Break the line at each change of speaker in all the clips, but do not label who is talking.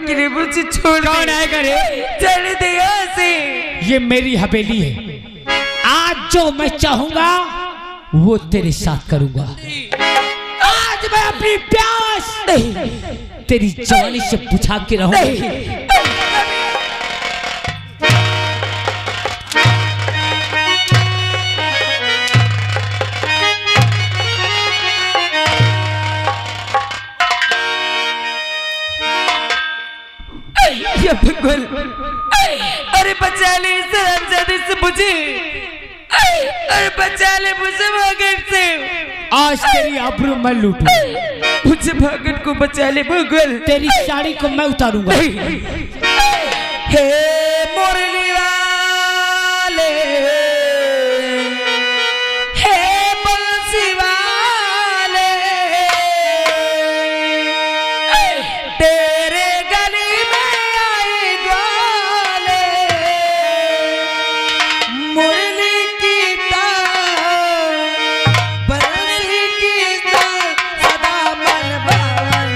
के लिए मुझे छोड़
कौन आएगा रे?
चले दे यहाँ से।
ये मेरी हवेली है, आज जो मैं चाहूंगा वो तेरे साथ करूंगा। आज मैं अपनी प्यास तेरी जवानी से बुझा के रहूंगा।
भगवान, अरे बचा ले इस हरामजादे से मुझे, अरे बचा ले मुझे भागन से।
आज तेरी आबरू मैं लूटूं,
मुझे भागन को बचा ले भगवान।
तेरी साड़ी को मैं उतारूंगा।
हे मुरली वाले, हे बंसी वाले, तेरे गली में आए ग्वाले, मुरली की तार, बंसी की तार, सदा मन भावन।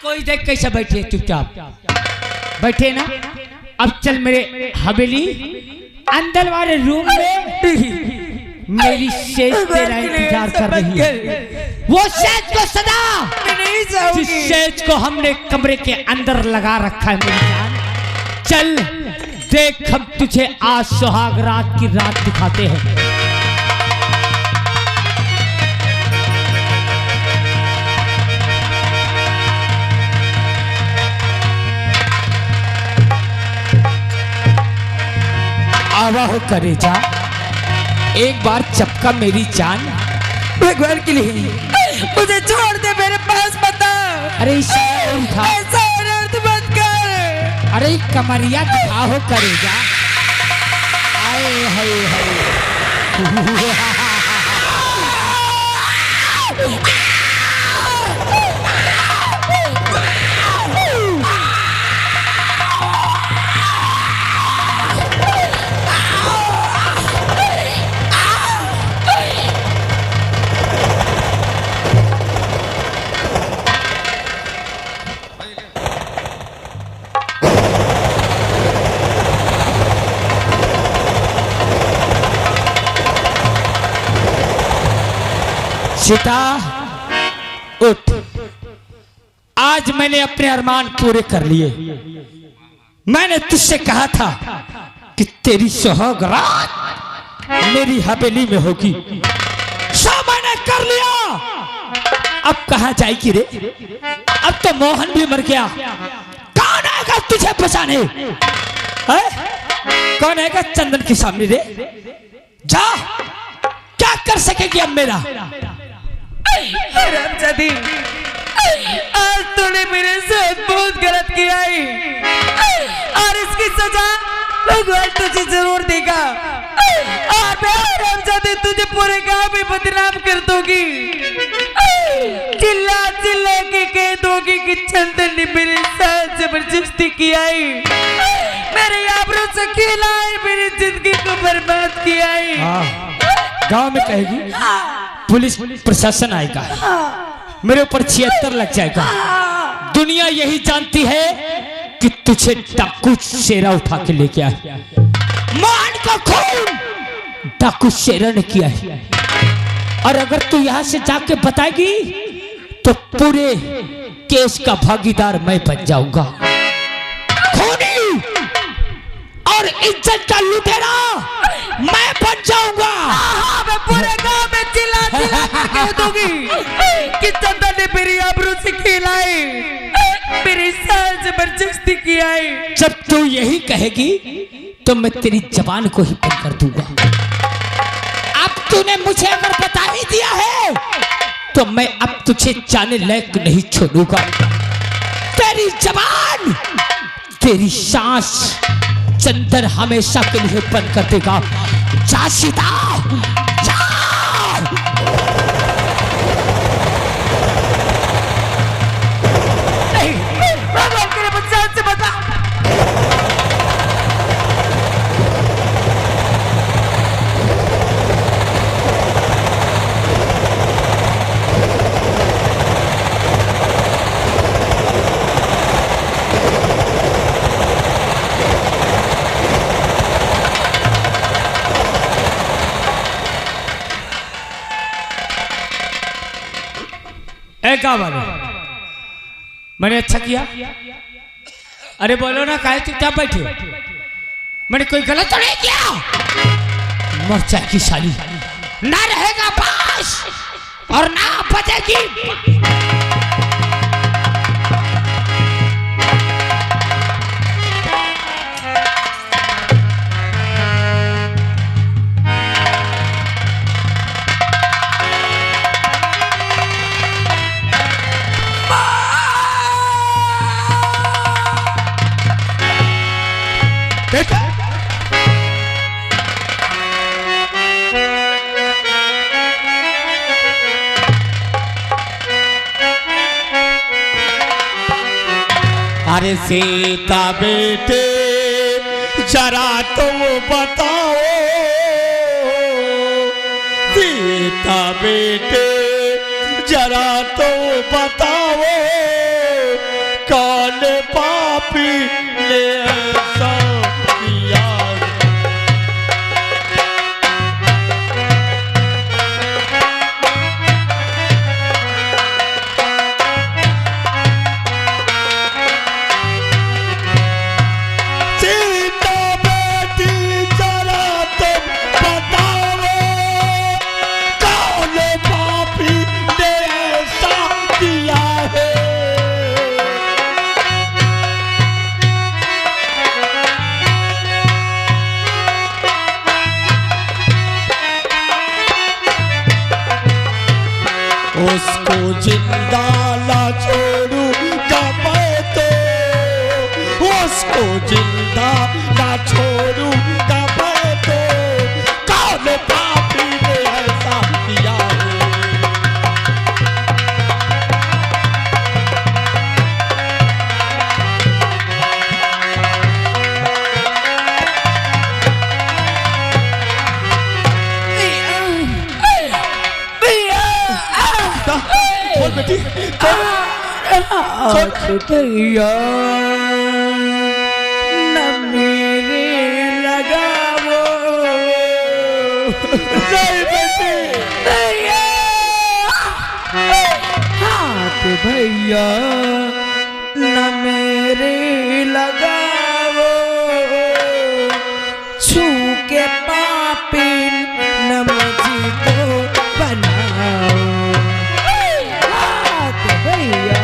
कोई देख कैसे बैठे चुपचाप बैठे ना। अब चल मेरे हवेली अंदर वाले रूम में मेरी सेज तेरा इंतजार कर रही है। वो सेज को सदा जिस सेज को हमने कमरे के अंदर लगा रखा है मेरी जान। चल देख हम तुझे आज सुहाग रात की रात दिखाते हैं। आवा हो करेजा एक बार चपका मेरी जान।
भगवान के लिए मुझे छोड़ दे, मेरे पास बता।
अरे था
ऐसा अर्थ मत कर।
अरे कमरिया दिखा हो करेजा। आए हाय हाय सीता उठ, आज मैंने अपने अरमान पूरे कर लिए। मैंने तुझसे कहा था कि तेरी सुहाग रात मेरी हवेली में होगी, सो मैंने कर लिया। अब कहाँ जाएगी रे? अब तो मोहन भी मर गया, कौन आएगा तुझे बचाने? कौन आएगा चंदन के सामने रे? जा, क्या कर सकेगी अब मेरा?
हरामजादी, आज तूने मेरे साथ बहुत गलत किया है और इसकी सजा भगवान तुझे जरूर देगा। और मैं हरामजादी तुझे पूरे गांव में बदनाम कर दूंगी, चिल्ला चिल्ला के कह दूंगी कि चंदन ने मेरे साथ जबरदस्ती किया है, मेरे आबरू से खेला है, मेरी जिंदगी को बर्बाद किया है।
गांव में कहेगी, पुलिस प्रशासन आएगा, मेरे ऊपर 76 लग जाएगा। दुनिया यही जानती है कि तुझे डाकू शेरा उठा के लेके आया। मान का खून डाकू शेरा ने किया है, और अगर तू यहां से जाके बताएगी तो पूरे केस का भागीदार मैं बन जाऊंगा। खूनी और इज्जत का लुटेरा मैं बन जाऊंगा।
मैं पूरे गांव में चिल्ला चिल्ला कर कह दूंगी कि चंदन ने मेरी आबरू से खेला है, मेरे साथ जबरदस्ती किया है।
जब तू यही कहेगी तो मैं तेरी जबान को ही बंद कर दूंगा। अब तूने मुझे अगर बता ही दिया है तो मैं अब तुझे जाने लायक नहीं छोड़ूंगा। तेरी जबान, तेरी सांस चंदन हमेशा के लिए बंद कर देगा। जा सीता, जा।
नहीं, भगवान के लिए मुझसे से बता।
क्या वाले? मैंने अच्छा किया? अरे बोलो ना, काहे चुपचाप बैठे हो? मैंने कोई गलत तो नहीं किया? मर्चा की साली ना रहेगा पास और ना बचेगी।
अरे सीता बेटे जरा तुम बताओ, सीता बेटे जरा तुम बताओ, कौन पापी ने ऐसा किया? उसको जिंदा ला छोड़ूंगा मैं तो, उसको जिंदा ला छोड़ूंगा मैं तो, कौन पापी ने ऐसा किया है? बोल बेटी,
छुटैया न मेरे लगावो।
नहीं बेटी,
हाथ भैया न मेरे लगाओ, छू के पापिन न मुझको बनाओ। हाथ भैया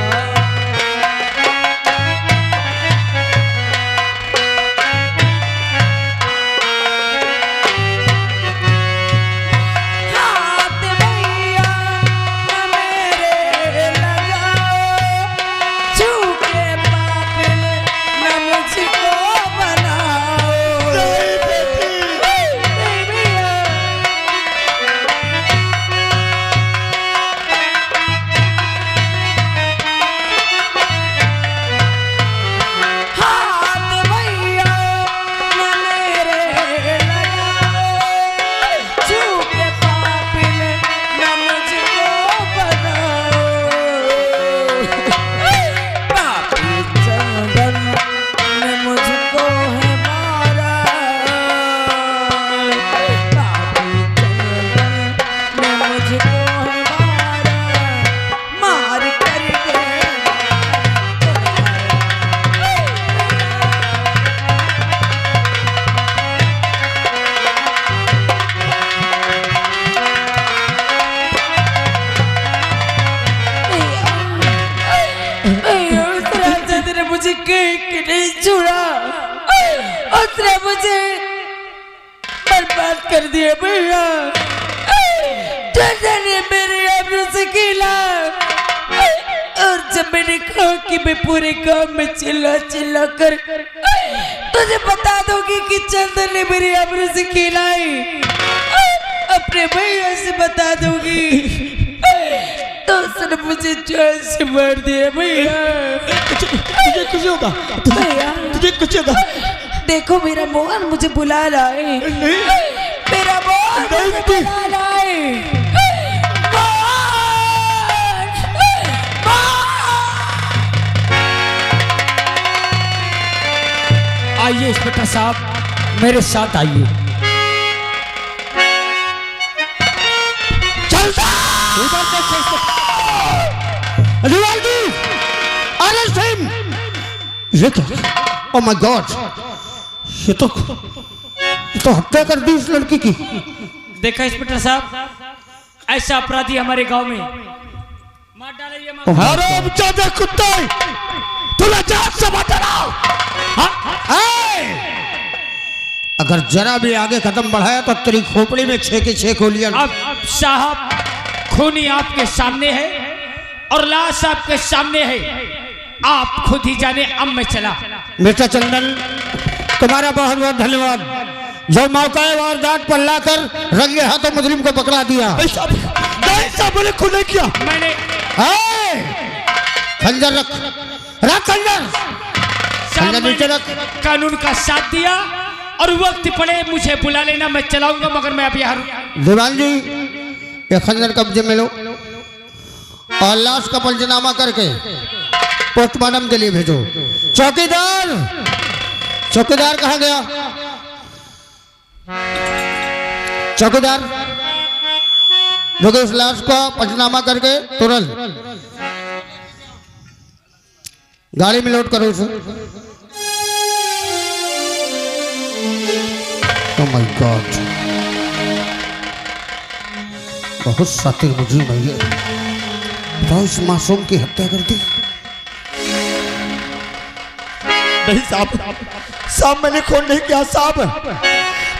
मुझे बर्बाद कर दिया भैया। ने मेरे आबरू से खेला और जब मैंने कहा कि मैं पूरे गांव में चिल्ला चिल्ला कर तुझे बता दूंगी कि चंदन ने मेरे आबरू से खेला है, अपने भैया से बता दूंगी, तो उसने मुझे जान से मार दिया भैया।
तुझे कुछ होगा
भैया,
तुझे कुछ होगा।
देखो मेरा मोहन मुझे बुला रहा है, मेरा मोहन मुझे बुला रहा है।
आइए इंस्पेक्टर साहब, मेरे साथ आइए।
चलता रिवाल्डी, अरेस्ट हिम। ये क्या? ओह माय गॉड, ये तो हत्या कर दी इस लड़की की।
देखा इंस्पेक्टर साहब, ऐसा अपराधी हमारे गांव में मार डाला।
हराम जादा कुत्ते, तुला जान से मत डराओ। अगर जरा भी आगे कदम बढ़ाया तो तेरी खोपड़ी में 6 की 6 गोलियां।
अब साहब, खूनी आपके सामने है और लाश आपके सामने है, आप खुद ही जाने। अब मैं चला।
मिस्टर चंदन, तुम्हारा बहुत बहुत धन्यवाद, जो मौका वारदात पर लाकर रंगे हाथों मुजरिम को पकड़ा दिया। मैंने खुद नहीं किया।
मैंने
खंजर रख, रख खंजर, खंजर नीचे रख।
कानून का साथ दिया और वक्त पड़े मुझे बुला लेना, मैं चलाऊंगा, मगर मैं अब यहाँ।
दीवान जी, ये खंजर कब्जे में लो और लाश का पंचनामा करके पोस्टमार्टम के लिए भेजो। चौकीदार, चौकीदार कहाँ गया? चौकीदार, देखो इस लाश का पंचनामा करके तुरंत गाड़ी में लोड करो उसे। ओह माय गॉड, बहुत सातिर मुजरिम है ये। बताओ, इस मासूम की हत्या कर दी। नहीं साहब, साहब मैंने खून नहीं किया साहब,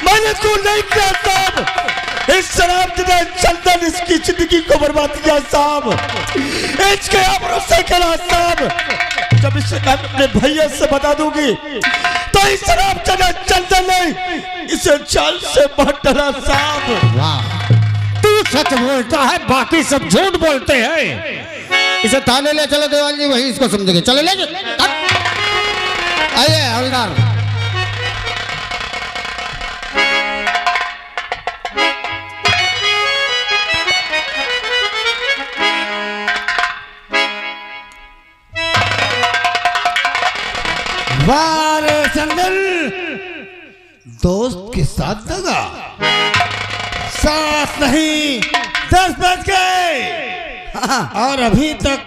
मैंने खून नहीं किया साहब। इस शराब ने चंदन इसकी जिंदगी को बर्बाद किया साहब, इसके आबरू से करा साहब। जब इसे मैं अपने भैया से बता दूंगी तो इस शराब चंदन ने इसे जान से मार डाला साहब। वाह, तू सच बोलता है, बाकी सब झूठ बोलते हैं। इसे थाने ले चलो देवान जी, वही इसको समझेंगे। चलो ले आइए हवलदार। वाह चंदन, दोस्त के साथ दगा, साथ नहीं 10 बज गए और अभी तक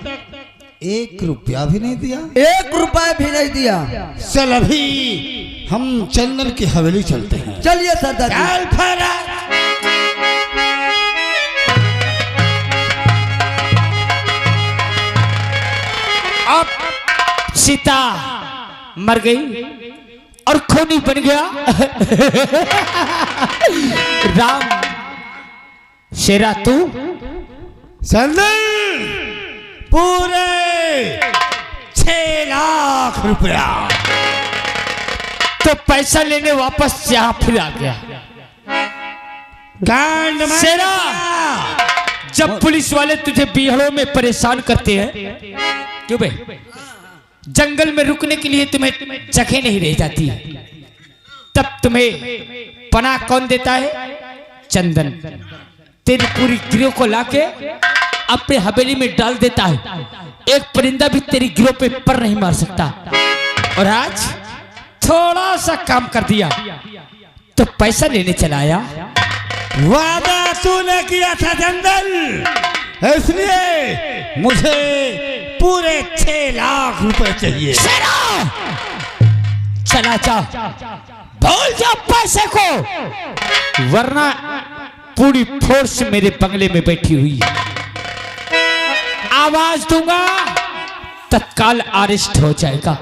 1 रुपया भी नहीं दिया।
1 रुपया भी नहीं दिया।
चल अभी हम चंदन की हवेली चलते हैं।
चलिए सरदार जी।
चल फरा।
अब सीता मर गई और खूनी बन गया राम। शेरा तू
चंदन पूरे 6 लाख रुपया।
तो पैसा लेने वापस यहाँ फिर आ गया।
कांड में
शेरा, जब पुलिस वाले तुझे बिहड़ों में परेशान करते हैं, क्यों बे? जंगल में रुकने के लिए तुम्हें जगह नहीं रह जाती, तब तुम्हें पनाह कौन देता है? चंदन। तेरी पूरी गिरोह को लाके अपने हवेली में डाल देता है। एक परिंदा भी तेरी गिरोह पे पर नहीं मार सकता। और आज थोड़ा सा काम कर दिया तो पैसा लेने चला आया।
वादा तूने किया था चंदन, इसलिए मुझे पूरे 6 लाख रुपए चाहिए।
शेरा, चला जा, भूल जा पैसे को, वरना पूरी फोर्स मेरे बंगले में बैठी हुई है। आवाज दूंगा तत्काल अरेस्ट हो जाएगा,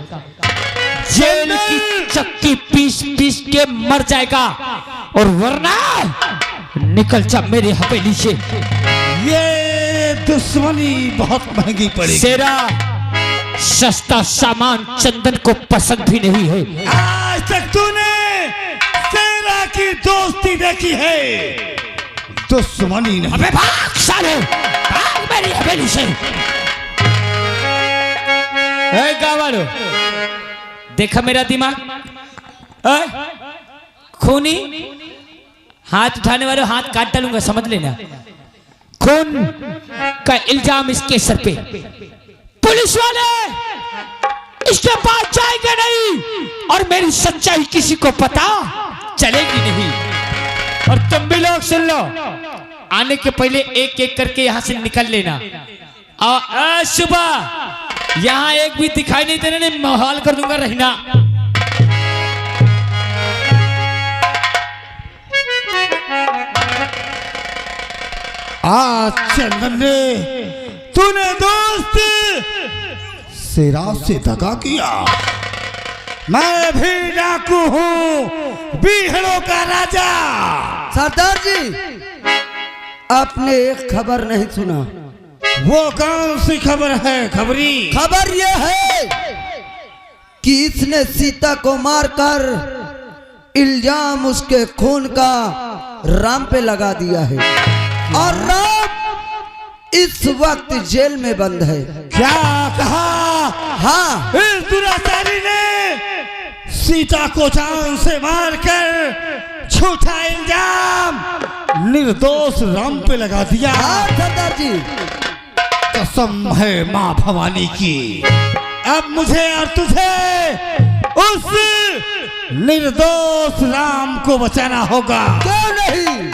जेल की चक्की पीस पीस के मर जाएगा, और वरना निकल जा मेरे हवेली से।
ये दुश्मनी बहुत महंगी पड़ेगी।
शेरा, सस्ता सामान चंदन को पसंद भी नहीं है।
आज तक तूने शेरा की दोस्ती देखी है, दुश्मनी नहीं।
अबे भाग साले, भाग मेरी हवेली से। गाँव वालों, देखा मेरा दिमाग? खूनी, हाथ उठाने वालों हाथ काट डालूंगा, समझ लेना। खून का इल्जाम इसके सर पे। पुलिस वाले इसके पास जाएंगे नहीं, और मेरी सच्चाई किसी को पता चलेगी नहीं। और तुम भी लोग सुन लो, आने के पहले एक एक करके यहाँ से निकल लेना। और सुबह यहाँ एक भी दिखाई नहीं देने, नहीं माहौल कर दूंगा रहना।
आज चंदन ने तूने दोस्त शेरा से दगा किया। मैं भी डाकू हूँ, बीहड़ों का राजा।
सरदार जी, आपने एक खबर नहीं सुना।
वो कौन सी खबर है खबरी?
खबर यह है कि इसने सीता को मारकर इल्जाम उसके खून का राम पे लगा दिया है, और राम इस वक्त जेल में बंद है।
क्या कहा?
हाँ,
इस दुराचारी ने सीता को जान से मारकर झूठा इल्जाम निर्दोष राम पे लगा दिया।
हाँ सरदार जी,
कसम है माँ भवानी की, अब मुझे और तुझे उस निर्दोष राम को बचाना होगा।
क्यों नहीं?